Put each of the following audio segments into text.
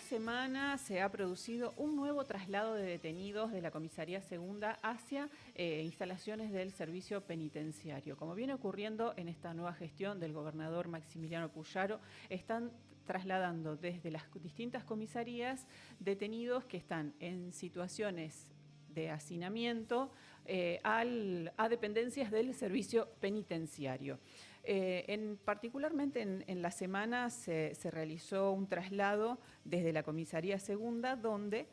semana se ha producido un nuevo traslado de detenidos de la Comisaría Segunda hacia instalaciones del servicio penitenciario. Como viene ocurriendo en esta nueva gestión del gobernador Maximiliano Puyaro, están trasladando desde las distintas comisarías detenidos que están en situaciones de hacinamiento a dependencias del servicio penitenciario. Particularmente en la semana se realizó un traslado desde la Comisaría Segunda, donde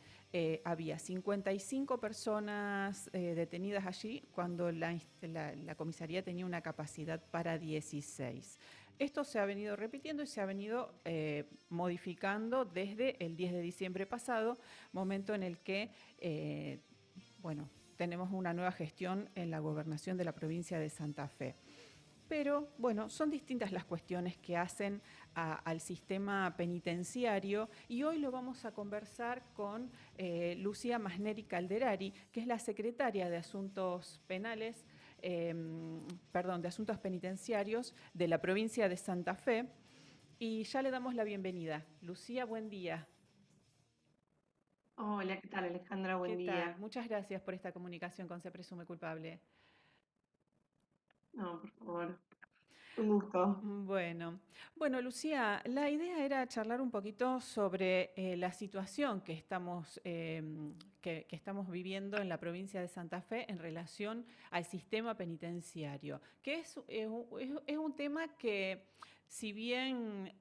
había 55 personas detenidas allí, cuando la comisaría tenía una capacidad para 16. Esto se ha venido repitiendo y se ha venido modificando desde el 10 de diciembre pasado, momento en el que, tenemos una nueva gestión en la gobernación de la provincia de Santa Fe. Pero, bueno, son distintas las cuestiones que hacen al sistema penitenciario y hoy lo vamos a conversar con Lucía Masneri Calderari, que es la secretaria de Asuntos Penales, de Asuntos Penitenciarios de la provincia de Santa Fe. Y ya le damos la bienvenida. Lucía, buen día. Hola, ¿qué tal, Alejandra? ¿Qué Buen tal? día. Muchas gracias por esta comunicación con Se Presume Culpable. No, por favor. Un gusto. Bueno, Lucía, la idea era charlar un poquito sobre la situación que estamos viviendo en la provincia de Santa Fe en relación al sistema penitenciario, que es un tema que, si bien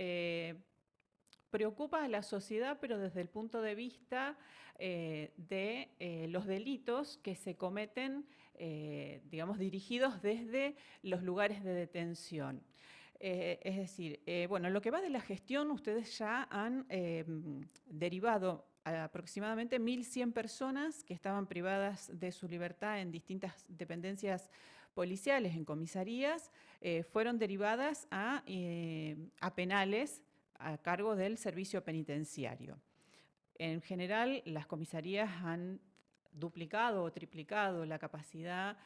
preocupa a la sociedad, pero desde el punto de vista de los delitos que se cometen, dirigidos desde los lugares de detención. Es decir, en lo que va de la gestión, ustedes ya han derivado a aproximadamente 1.100 personas que estaban privadas de su libertad en distintas dependencias policiales, en comisarías, fueron derivadas a penales a cargo del servicio penitenciario. En general, las comisarías han duplicado o triplicado la capacidad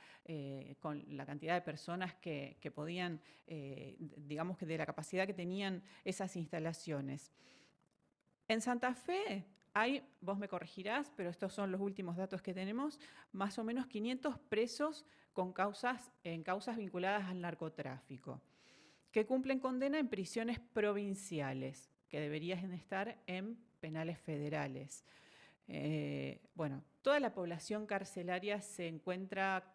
con la cantidad de personas que podían, digamos que de la capacidad que tenían esas instalaciones. En Santa Fe hay, vos me corregirás, pero estos son los últimos datos que tenemos, más o menos 500 presos en causas vinculadas al narcotráfico, que cumplen condena en prisiones provinciales, que deberían estar en penales federales. Toda la población carcelaria se encuentra,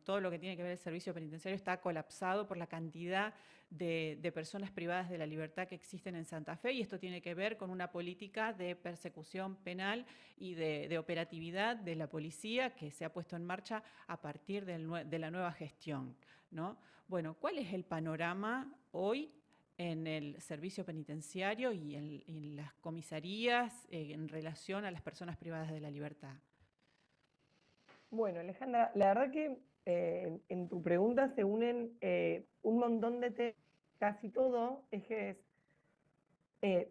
todo lo que tiene que ver el servicio penitenciario está colapsado por la cantidad de personas privadas de la libertad que existen en Santa Fe, y esto tiene que ver con una política de persecución penal y de operatividad de la policía que se ha puesto en marcha a partir de la nueva gestión, ¿no? Bueno, ¿cuál es el panorama hoy en el servicio penitenciario y en las comisarías en relación a las personas privadas de la libertad? Bueno, Alejandra, la verdad que en tu pregunta se unen un montón de temas, casi todo ejes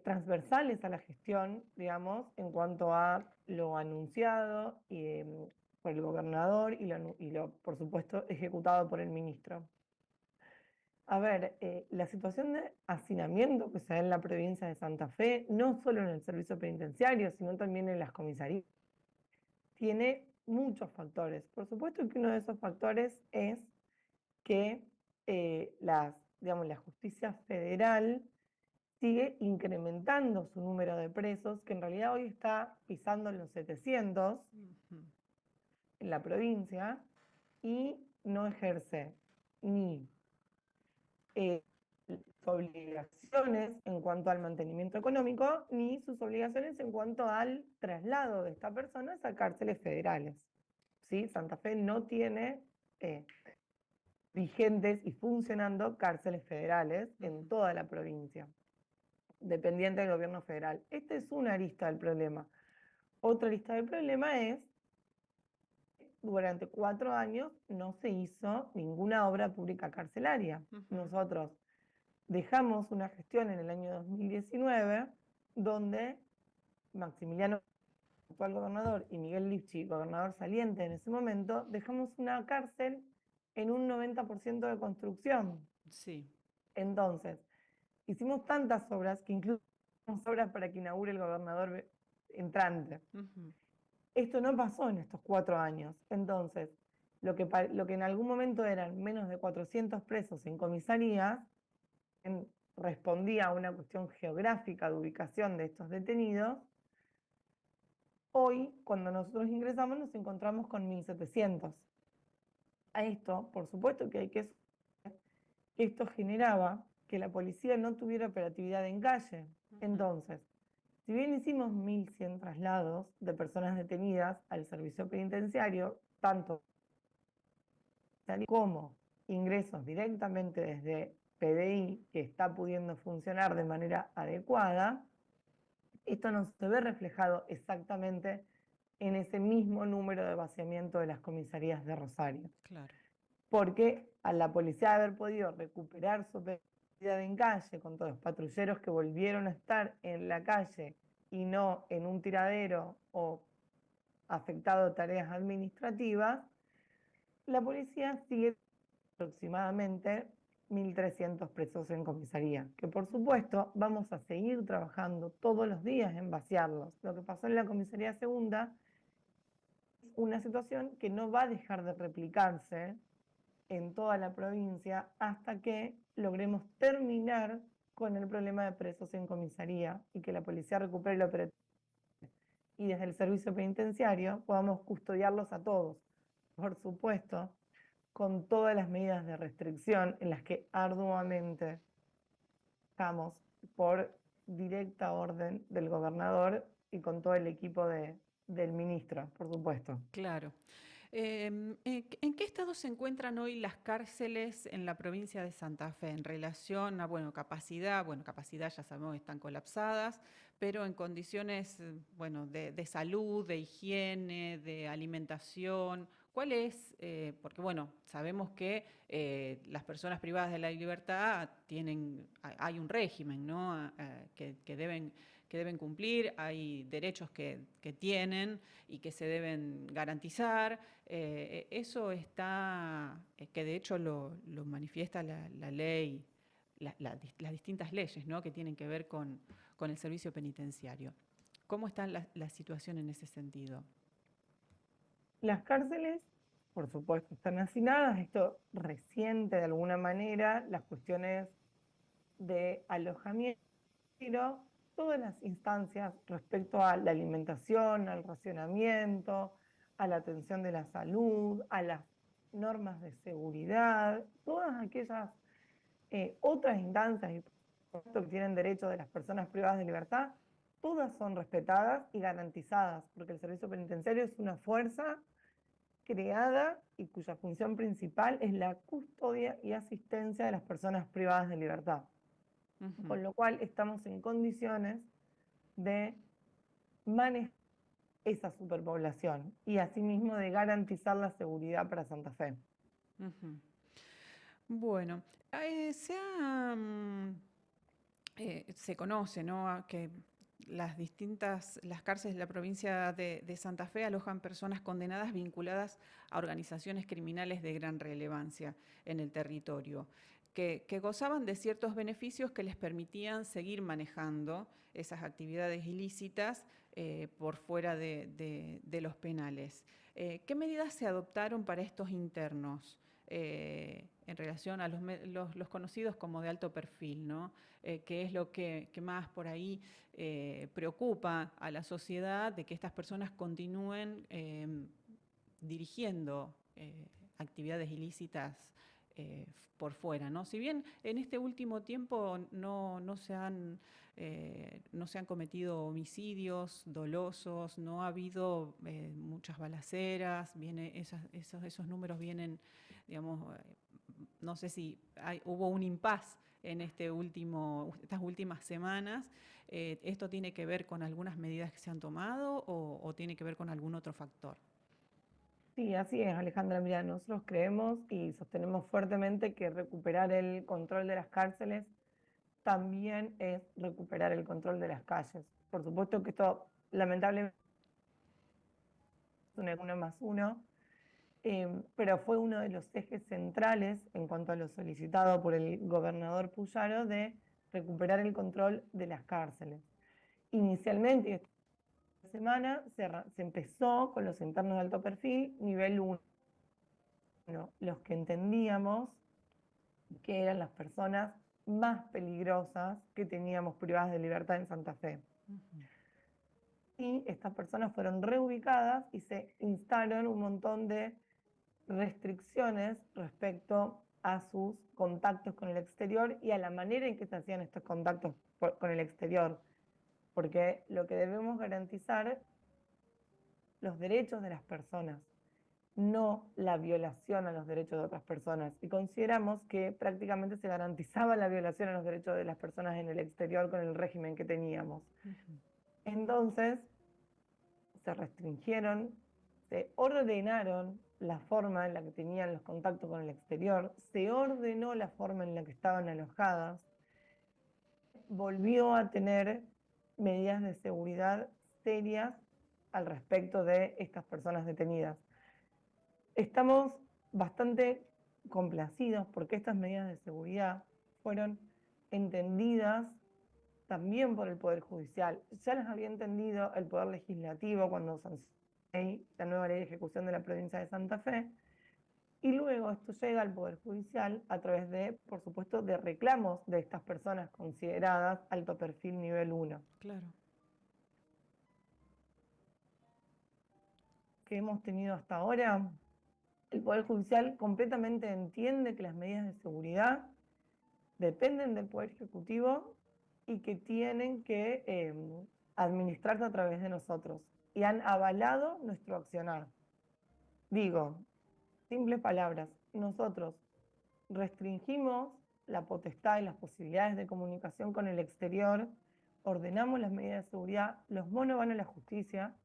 transversales a la gestión, digamos, en cuanto a lo anunciado por el gobernador por supuesto, ejecutado por el ministro. A ver, la situación de hacinamiento que se da en la provincia de Santa Fe, no solo en el servicio penitenciario, sino también en las comisarías, tiene muchos factores. Por supuesto que uno de esos factores es que la justicia federal sigue incrementando su número de presos, que en realidad hoy está pisando los 700 en la provincia, y no ejerce ni eh, sus obligaciones en cuanto al mantenimiento económico, ni sus obligaciones en cuanto al traslado de esta persona a cárceles federales. ¿Sí? Santa Fe no tiene eh, vigentes y funcionando cárceles federales en toda la provincia, dependiente del gobierno federal. Esta es una arista del problema. Otra arista del problema es durante 4 años no se hizo ninguna obra pública carcelaria. Nosotros dejamos una gestión en el año 2019 donde Maximiliano, actual gobernador, y Miguel Lifchi, gobernador saliente en ese momento, dejamos una cárcel en un 90% de construcción. Sí. Entonces, hicimos tantas obras que incluso obras para que inaugure el gobernador entrante. Ujú. Esto no pasó en estos 4 años. Entonces, lo que en algún momento eran menos de 400 presos en comisarías, respondía a una cuestión geográfica de ubicación de estos detenidos. Hoy, cuando nosotros ingresamos, nos encontramos con 1.700. A esto, por supuesto que hay que esto generaba que la policía no tuviera operatividad en calle. Entonces, si bien hicimos 1.100 traslados de personas detenidas al servicio penitenciario, tanto como ingresos directamente desde PDI, que está pudiendo funcionar de manera adecuada, esto no se ve reflejado exactamente en ese mismo número de vaciamiento de las comisarías de Rosario. Claro. Porque a la policía haber podido recuperar su operatividad en calle con todos los patrulleros que volvieron a estar en la calle y no en un tiradero o afectado a tareas administrativas, la policía sigue aproximadamente 1.300 presos en comisaría, que por supuesto vamos a seguir trabajando todos los días en vaciarlos. Lo que pasó en la comisaría segunda es una situación que no va a dejar de replicarse en toda la provincia hasta que logremos terminar con el problema de presos en comisaría y que la policía recupere la operatividad y desde el servicio penitenciario podamos custodiarlos a todos. Por supuesto, con todas las medidas de restricción en las que arduamente estamos por directa orden del gobernador y con todo el equipo del ministro, por supuesto. Claro. ¿En qué estado se encuentran hoy las cárceles en la provincia de Santa Fe en relación a, bueno, capacidad? Bueno, capacidad ya sabemos que están colapsadas, pero en condiciones, bueno, de salud, de higiene, de alimentación. ¿Cuál es? Porque, bueno, sabemos que las personas privadas de la libertad hay un régimen, ¿no? Que deben cumplir, hay derechos que tienen y que se deben garantizar. Eso está, que de hecho lo manifiesta la ley, las distintas leyes, ¿no? Que tienen que ver con el servicio penitenciario. ¿Cómo está la situación en ese sentido? Las cárceles, por supuesto, están hacinadas, esto resiente de alguna manera las cuestiones de alojamiento, pero todas las instancias respecto a la alimentación, al racionamiento, a la atención de la salud, a las normas de seguridad, todas aquellas otras instancias y por supuesto que tienen derecho de las personas privadas de libertad, todas son respetadas y garantizadas, porque el servicio penitenciario es una fuerza creada y cuya función principal es la custodia y asistencia de las personas privadas de libertad. Con lo cual estamos en condiciones de manejar esa superpoblación y asimismo de garantizar la seguridad para Santa Fe. Ujú. Bueno, se conoce, ¿no? Que las cárceles de la provincia de Santa Fe alojan personas condenadas vinculadas a organizaciones criminales de gran relevancia en el territorio, que gozaban de ciertos beneficios que les permitían seguir manejando esas actividades ilícitas por fuera de los penales. ¿Qué medidas se adoptaron para estos internos? En relación a los conocidos como de alto perfil, ¿no? Que es lo que más por ahí preocupa a la sociedad, de que estas personas continúen dirigiendo actividades ilícitas por fuera, ¿no? Si bien en este último tiempo no se han cometido homicidios dolosos, no ha habido muchas balaceras, esos números vienen, digamos, no sé si hubo un impas en estas últimas semanas. ¿Esto tiene que ver con algunas medidas que se han tomado o tiene que ver con algún otro factor? Sí, así es, Alejandra. Mira, nosotros creemos y sostenemos fuertemente que recuperar el control de las cárceles también es recuperar el control de las calles. Por supuesto que esto lamentablemente es una 1+1, pero fue uno de los ejes centrales en cuanto a lo solicitado por el gobernador Puyaro de recuperar el control de las cárceles. Inicialmente, esta semana, se empezó con los internos de alto perfil, nivel 1, los que entendíamos que eran las personas más peligrosas que teníamos privadas de libertad en Santa Fe. Y estas personas fueron reubicadas y se instalaron un montón de restricciones respecto a sus contactos con el exterior y a la manera en que se hacían estos contactos con el exterior, porque lo que debemos garantizar los derechos de las personas, no la violación a los derechos de otras personas. Y consideramos que prácticamente se garantizaba la violación a los derechos de las personas en el exterior con el régimen que teníamos. Entonces, se restringieron, se ordenaron la forma en la que tenían los contactos con el exterior, se ordenó la forma en la que estaban alojadas, volvió a tener medidas de seguridad serias al respecto de estas personas detenidas. Estamos bastante complacidos porque estas medidas de seguridad fueron entendidas también por el Poder Judicial. Ya las había entendido el Poder Legislativo cuando sancionó la nueva ley de ejecución de la provincia de Santa Fe, y luego esto llega al Poder Judicial a través de, por supuesto, de reclamos de estas personas consideradas alto perfil nivel 1. Claro. Que hemos tenido hasta ahora, el Poder Judicial completamente entiende que las medidas de seguridad dependen del Poder Ejecutivo y que tienen que administrarse a través de nosotros. Y han avalado nuestro accionar. Digo, simples palabras, nosotros restringimos la potestad y las posibilidades de comunicación con el exterior, ordenamos las medidas de seguridad, los monos van a la justicia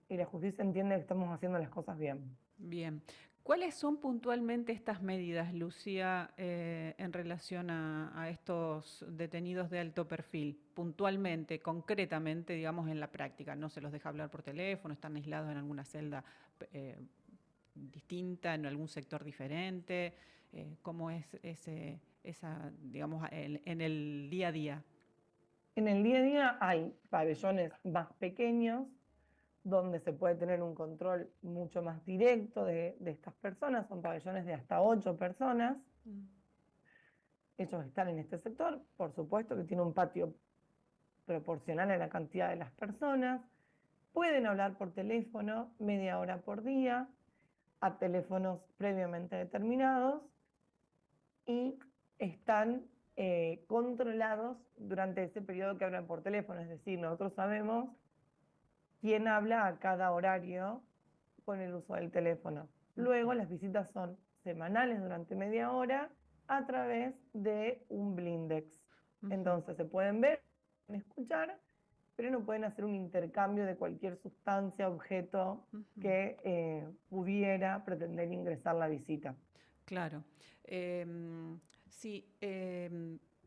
y la justicia entiende que estamos haciendo las cosas bien. Bien. ¿Cuáles son puntualmente estas medidas, Lucía, en relación a estos detenidos de alto perfil? Puntualmente, concretamente, digamos, en la práctica. No se los deja hablar por teléfono, están aislados en alguna celda distinta, en algún sector diferente. ¿Cómo es digamos, en el día a día? En el día a día hay pabellones más pequeños, donde se puede tener un control mucho más directo de estas personas, son pabellones de hasta 8 personas. Ellos están en este sector, por supuesto que tiene un patio proporcional a la cantidad de las personas, pueden hablar por teléfono media hora por día, a teléfonos previamente determinados, y están controlados durante ese periodo que hablan por teléfono, es decir, nosotros sabemos quién habla a cada horario con el uso del teléfono. Luego las visitas son semanales durante media hora a través de un blindex. Entonces se pueden ver, pueden escuchar, pero no pueden hacer un intercambio de cualquier sustancia, objeto que pudiera pretender ingresar la visita. Claro. Sí,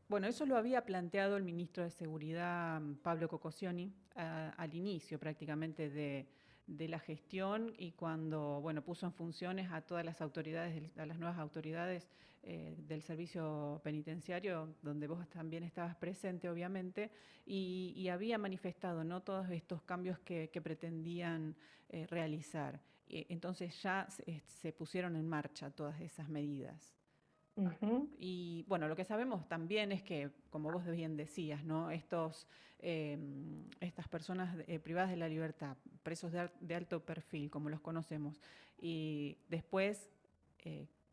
bueno, eso lo había planteado el ministro de Seguridad, Pablo Cocosioni, al inicio prácticamente de la gestión, y cuando, bueno, puso en funciones a todas las autoridades, a las nuevas autoridades del servicio penitenciario, donde vos también estabas presente, obviamente, y había manifestado, ¿no?, todos estos cambios que pretendían realizar. Entonces ya se pusieron en marcha todas esas medidas. Y bueno, lo que sabemos también es que, como vos bien decías, ¿no?, estas personas privadas de la libertad, presos de alto perfil, como los conocemos, y después,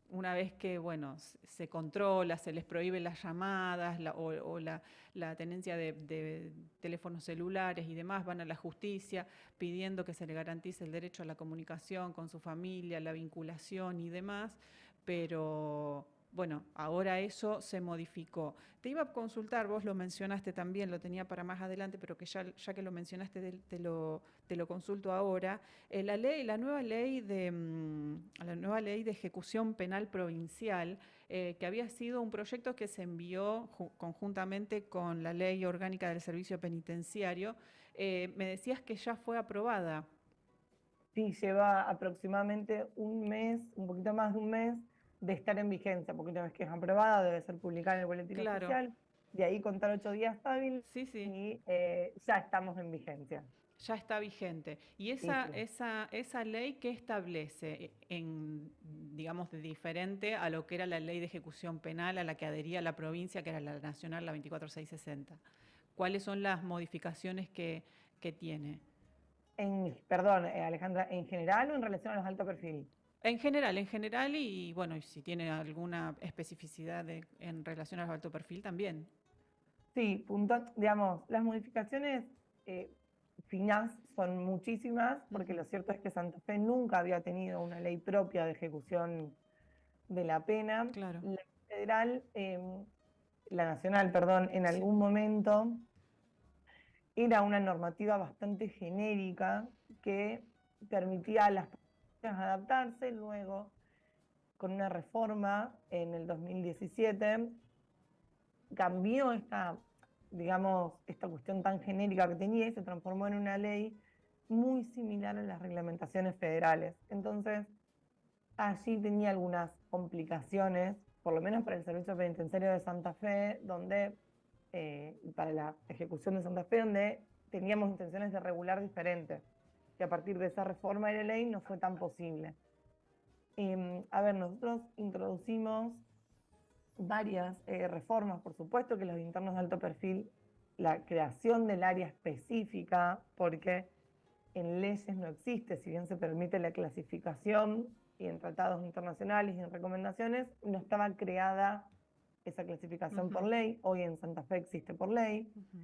una vez que, bueno, se controla, se les prohíbe las llamadas o la tenencia de teléfonos celulares y demás, van a la justicia pidiendo que se le garantice el derecho a la comunicación con su familia, la vinculación y demás, pero bueno, ahora eso se modificó. Te iba a consultar, vos lo mencionaste también, lo tenía para más adelante, pero que ya que lo mencionaste te lo consulto ahora. La nueva ley de ejecución penal provincial, que había sido un proyecto que se envió conjuntamente con la ley orgánica del servicio penitenciario, me decías que ya fue aprobada. Sí, lleva aproximadamente un mes, un poquito más de un mes de estar en vigencia, porque una vez que es aprobada debe ser publicada en el boletín Claro. oficial. de ahí contar 8 días hábiles Sí, sí. y ya estamos en vigencia. Ya está vigente. ¿Y Sí, esa, sí. esa, esa ley qué establece digamos, de diferente a lo que era la ley de ejecución penal a la que adhería la provincia, que era la nacional, la 24660? ¿Cuáles son las modificaciones que tiene? Perdón, Alejandra, ¿en general o en relación a los alto perfil? En general y bueno, y si tiene alguna especificidad en relación al alto perfil también. Sí, digamos, las modificaciones eh, finas son muchísimas, porque Ujú. lo cierto es que Santa Fe nunca había tenido una ley propia de ejecución de la pena. Claro, La federal, la nacional, perdón, en sí. algún momento era una normativa bastante genérica que permitía a las personas adaptarse. Luego, con una reforma en el 2017, cambió digamos, esta cuestión tan genérica que tenía y se transformó en una ley muy similar a las reglamentaciones federales. Entonces, allí tenía algunas complicaciones, por lo menos para el Servicio Penitenciario de Santa Fe, para la ejecución de Santa Fe, donde teníamos intenciones de regular diferente, que a partir de esa reforma de la ley no fue tan posible. A ver, nosotros introducimos varias reformas, por supuesto que los internos de alto perfil, la creación del área específica, porque en leyes no existe, si bien se permite la clasificación y en tratados internacionales y en recomendaciones, no estaba creada esa clasificación por Ujú, ley. Hoy en Santa Fe existe por ley. ujú,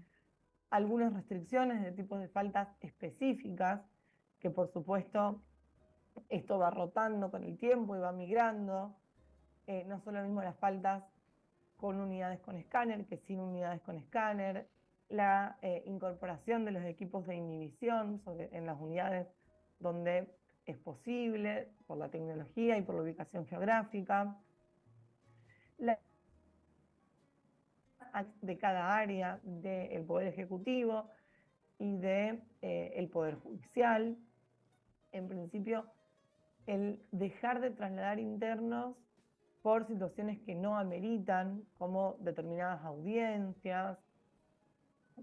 Algunas restricciones de tipos de faltas específicas, que por supuesto esto va rotando con el tiempo y va migrando. No son lo mismo las faltas con unidades con escáner que sin unidades con escáner, la incorporación de los equipos de inhibición en las unidades donde es posible, por la tecnología y por la ubicación geográfica, la de cada área del Poder Ejecutivo y del el Poder Judicial. En principio, el dejar de trasladar internos por situaciones que no ameritan, como determinadas audiencias,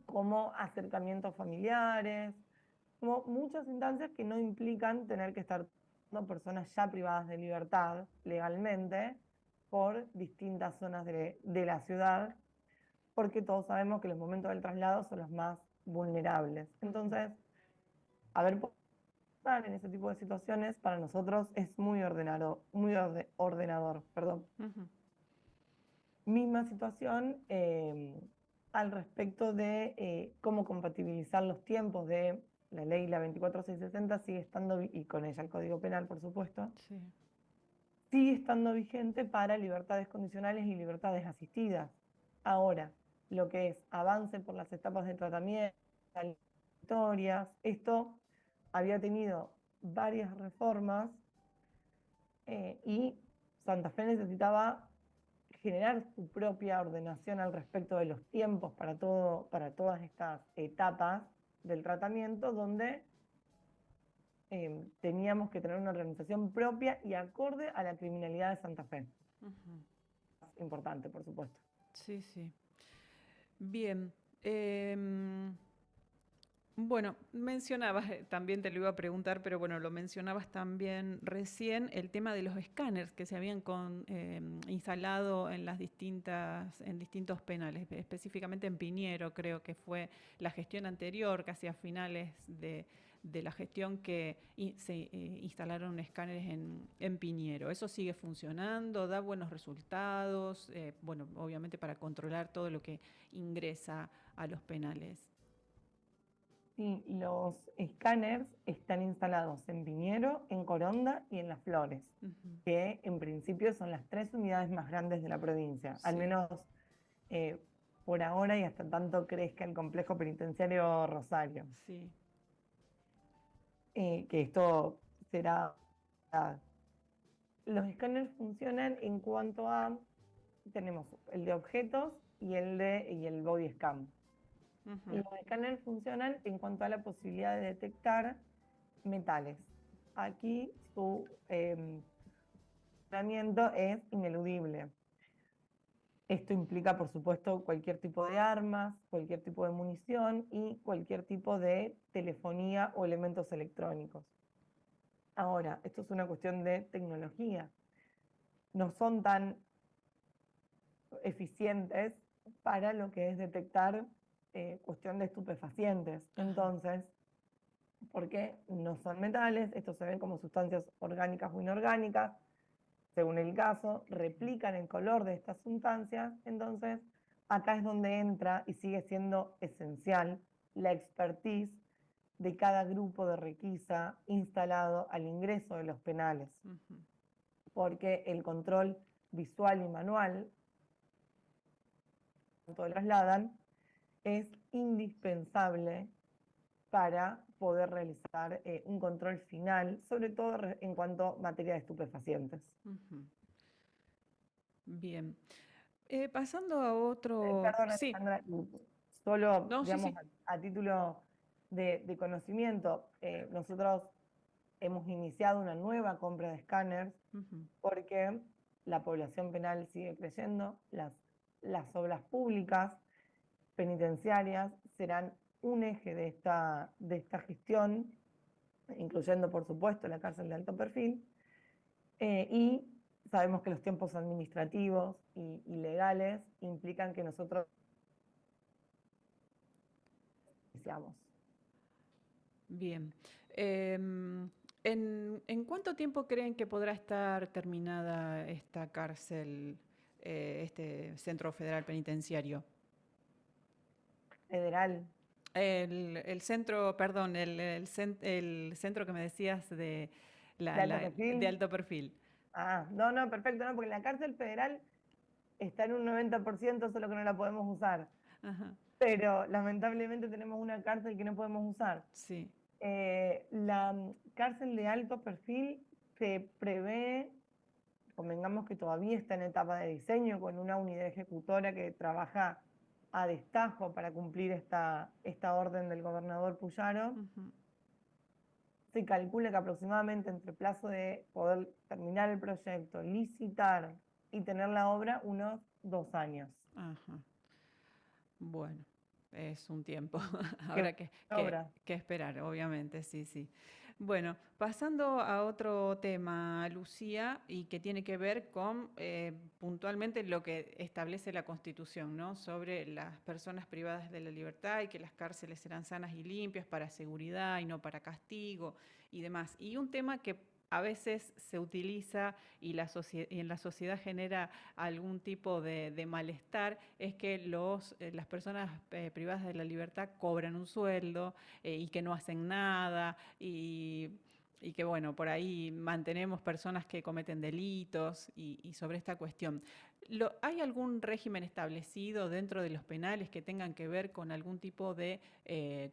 como acercamientos familiares, como muchas instancias que no implican tener que estar personas ya privadas de libertad legalmente por distintas zonas de la ciudad, porque todos sabemos que los momentos del traslado son los más vulnerables. ujú, Entonces, haber podido estar en ese tipo de situaciones para nosotros es ordenador, perdón. ujú. Misma situación al respecto de cómo compatibilizar los tiempos de la ley, la 24660, sigue estando, y con ella el Código Penal, por supuesto, Sí. sigue estando vigente para libertades condicionales y libertades asistidas. Ahora, lo que es avance por las etapas de tratamiento, historias, esto había tenido varias reformas y Santa Fe necesitaba generar su propia ordenación al respecto de los tiempos para todas estas etapas del tratamiento, donde teníamos que tener una organización propia y acorde a la criminalidad de Santa Fe. Ujú. Importante, por supuesto. Sí, sí. Bien. Bueno, mencionabas, también te lo iba a preguntar, pero bueno, lo mencionabas también recién, el tema de los escáneres que se habían instalado en en distintos penales, específicamente en Piñero, creo que fue la gestión anterior, casi a finales de la gestión que se instalaron escáneres en Piñero. ¿Eso sigue funcionando? ¿Da buenos resultados? Bueno, obviamente para controlar todo lo que ingresa a los penales. Sí, los escáneres están instalados en Piñero, en Coronda y en Las Flores, Ujú. que en principio son las 3 unidades más grandes de la provincia, al Sí, menos eh, por ahora y hasta tanto crezca el complejo penitenciario Rosario. sí. Que esto será... Los escáneres funcionan en cuanto a, tenemos el de objetos y el body scan. Ujú. Los escáneres funcionan en cuanto a la posibilidad de detectar metales. Aquí su funcionamiento es ineludible. Esto implica, por supuesto, cualquier tipo de armas, cualquier tipo de munición y cualquier tipo de telefonía o elementos electrónicos. Ahora, esto es una cuestión de tecnología. No son tan eficientes para lo que es detectar cuestión de estupefacientes. Ajá. Entonces, porque no son metales, estos se ven como sustancias orgánicas o inorgánicas, según el caso, replican el color de estas sustancias, entonces acá es donde entra y sigue siendo esencial la expertise de cada grupo de requisa instalado al ingreso de los penales, Ujú. porque el control visual y manual, cuando lo trasladan, es indispensable para poder realizar un control final, sobre todo en cuanto a materia de estupefacientes. Ujú. Bien. Pasando a otro... Perdón, Sí, Alejandra, solo, no, sí, digamos, sí. a título de conocimiento, nosotros hemos iniciado una nueva compra de escáneres Ujú. porque la población penal sigue creciendo, las obras públicas penitenciarias serán un eje de esta gestión, incluyendo, por supuesto, la cárcel de alto perfil, y sabemos que los tiempos administrativos y legales implican que nosotros iniciamos. Bien. ¿En cuánto tiempo creen que podrá estar terminada esta cárcel, este centro federal penitenciario? Federal. El centro, perdón, el centro que me decías de, ¿De alto de perfil? alto perfil. Ah, no, no, perfecto, no, porque la cárcel federal está en un 90%, solo que no la podemos usar. Ajá, Pero lamentablemente tenemos una cárcel que no podemos usar. sí. La cárcel de alto perfil se prevé, convengamos que todavía está en etapa de diseño, con una unidad ejecutora que trabaja a destajo para cumplir esta orden del gobernador Puyaro. Ujú. Se calcula que aproximadamente entre plazo de poder terminar el proyecto, licitar y tener la obra, unos 2 años. Ajá. Bueno, es un tiempo. ¿Qué Habrá obra? que esperar, obviamente, sí, sí. Bueno, pasando a otro tema, Lucía, y que tiene que ver con puntualmente lo que establece la Constitución, ¿no? Sobre las personas privadas de la libertad y que las cárceles serán sanas y limpias para seguridad y no para castigo y demás. Y un tema que a veces se utiliza y, y en la sociedad genera algún tipo de malestar es que las personas privadas de la libertad cobran un sueldo y que no hacen nada y que bueno, por ahí mantenemos personas que cometen delitos y sobre esta cuestión. ¿Hay algún régimen establecido dentro de los penales que tengan que ver con algún tipo de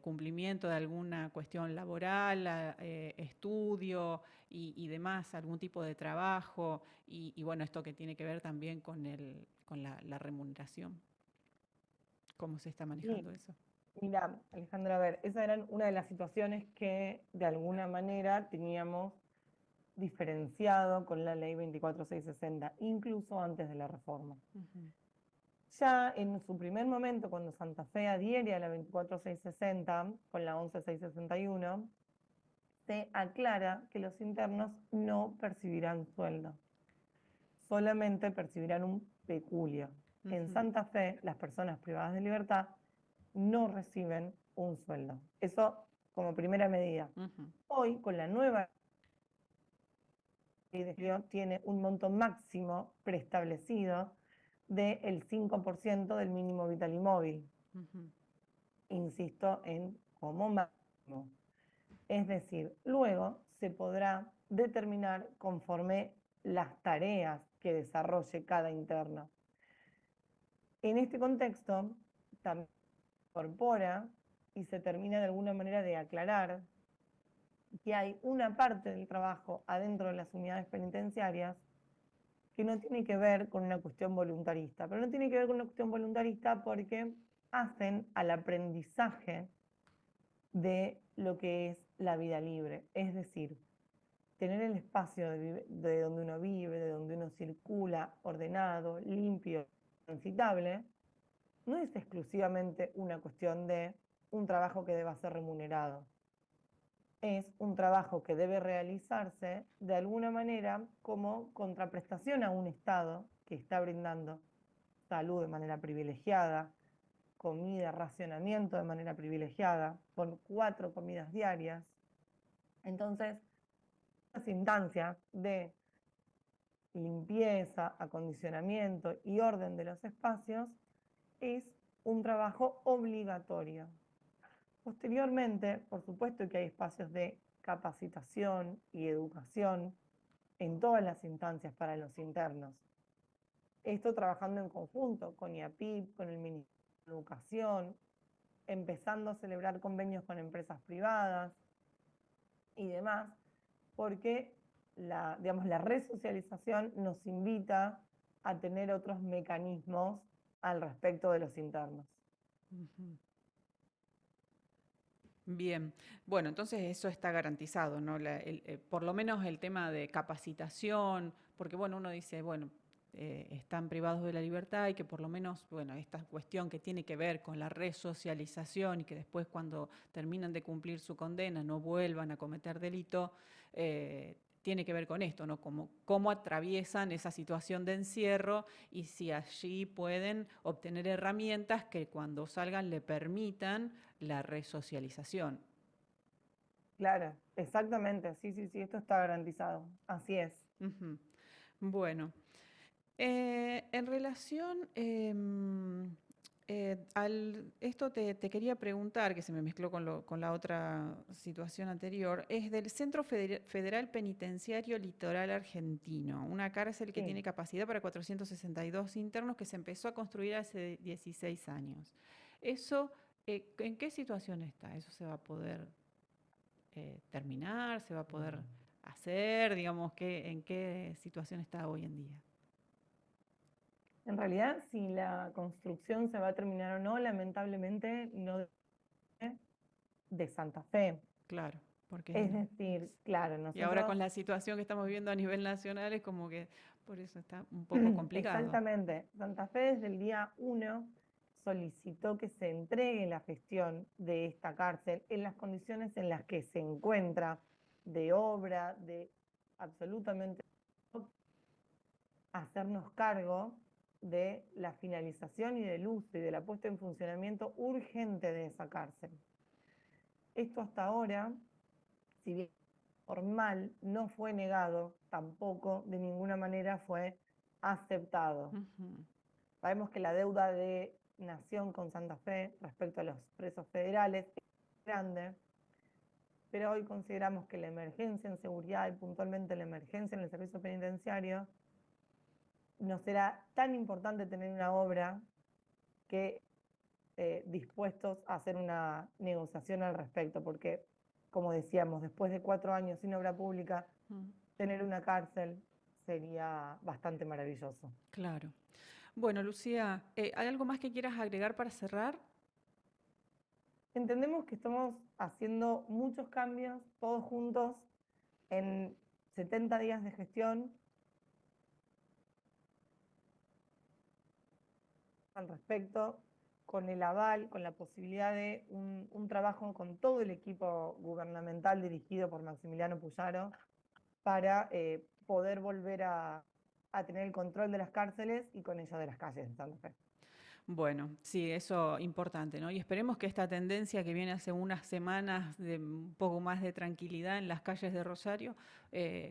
cumplimiento de alguna cuestión laboral, estudio y demás, algún tipo de trabajo? Y bueno, esto que tiene que ver también con, con la remuneración. ¿Cómo se está Sí, manejando eso? mira, Alejandra, a ver, esa era una de las situaciones que de alguna manera teníamos diferenciado con la ley 24660, incluso antes de la reforma. Ujú. Ya en su primer momento, cuando Santa Fe adhiere a la 24660 con la 11661, se aclara que los internos no percibirán sueldo, solamente percibirán un peculio. En Ujú. Santa Fe, las personas privadas de libertad no reciben un sueldo. Eso como primera medida. Ujú. Hoy, con la nueva ley de empleo, tiene un monto máximo preestablecido del 5% del mínimo vital y móvil. Ujú. Insisto en como máximo. Es decir, luego se podrá determinar conforme las tareas que desarrolle cada interno. En este contexto, también incorpora y se termina de alguna manera de aclarar que hay una parte del trabajo adentro de las unidades penitenciarias que no tiene que ver con una cuestión voluntarista, pero no tiene que ver con una cuestión voluntarista porque hacen al aprendizaje de lo que es la vida libre, es decir, tener el espacio de donde uno vive, de donde uno circula, ordenado, limpio, transitable, no es exclusivamente una cuestión de un trabajo que deba ser remunerado. Es un trabajo que debe realizarse de alguna manera como contraprestación a un Estado que está brindando salud de manera privilegiada, comida, racionamiento de manera privilegiada, con 4 comidas diarias. Entonces, las instancias de limpieza, acondicionamiento y orden de los espacios es un trabajo obligatorio. Posteriormente, por supuesto que hay espacios de capacitación y educación en todas las instancias para los internos. Esto trabajando en conjunto con IAPIP, con el Ministerio de Educación, empezando a celebrar convenios con empresas privadas y demás, porque digamos, la resocialización nos invita a tener otros mecanismos al respecto de los internos. Ujú. Bien, bueno, entonces eso está garantizado, ¿no? Por lo menos el tema de capacitación, porque bueno, uno dice, bueno, están privados de la libertad y que por lo menos, bueno, esta cuestión que tiene que ver con la resocialización y que después cuando terminan de cumplir su condena no vuelvan a cometer delito, tiene que ver con esto, ¿no? Cómo atraviesan esa situación de encierro y si allí pueden obtener herramientas que cuando salgan le permitan la resocialización. Claro, exactamente, sí, sí, sí, esto está garantizado, así es. Ujú. Bueno, en relación esto te quería preguntar, que se me mezcló con la otra situación anterior, es del Centro Federal Penitenciario Litoral Argentino, una cárcel que Sí. tiene capacidad para 462 internos que se empezó a construir hace 16 años. Eso, ¿en qué situación está? ¿Eso se va a poder terminar? ¿Se va a poder hacer? Digamos, ¿en qué situación está hoy en día? En realidad, si la construcción se va a terminar o no, lamentablemente no depende de Santa Fe. Claro, porque Es decir, claro, y ahora nosotros con la situación que estamos viviendo a nivel nacional es como que por eso está un poco complicado. exactamente, Santa Fe desde el día 1 solicitó que se entregue la gestión de esta cárcel en las condiciones en las que se encuentra, de obra, de absolutamente todo, hacernos cargo de la finalización y del uso y de la puesta en funcionamiento urgente de esa cárcel. Esto hasta ahora, si bien formal, no fue negado, tampoco de ninguna manera fue aceptado. Ujú. Sabemos que la deuda de Nación con Santa Fe respecto a los presos federales es grande, pero hoy consideramos que la emergencia en seguridad y puntualmente la emergencia en el servicio penitenciario nos será tan importante tener una obra que dispuestos a hacer una negociación al respecto, porque, como decíamos, después de 4 años sin obra pública, Mm. tener una cárcel sería bastante maravilloso. Claro. Bueno, Lucía, ¿hay algo más que quieras agregar para cerrar? Entendemos que estamos haciendo muchos cambios, todos juntos, en 70 días de gestión al respecto, con el aval, con la posibilidad de un trabajo con todo el equipo gubernamental dirigido por Maximiliano Puyaro para poder volver a tener el control de las cárceles y con ello de las calles de Santa Fe. Bueno, sí, eso importante, ¿no? Y esperemos que esta tendencia que viene hace unas semanas de un poco más de tranquilidad en las calles de Rosario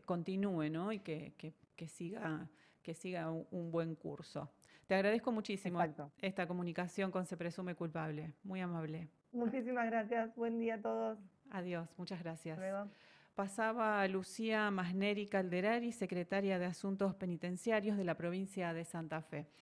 continúe, ¿no? Y que siga un buen curso. Te agradezco muchísimo Exacto. esta comunicación con Se Presume Culpable. Muy amable. Muchísimas gracias. Buen día a todos. Adiós, muchas Hasta gracias. luego. Pasaba Lucía Masneri Calderari, secretaria de Asuntos Penitenciarios de la provincia de Santa Fe.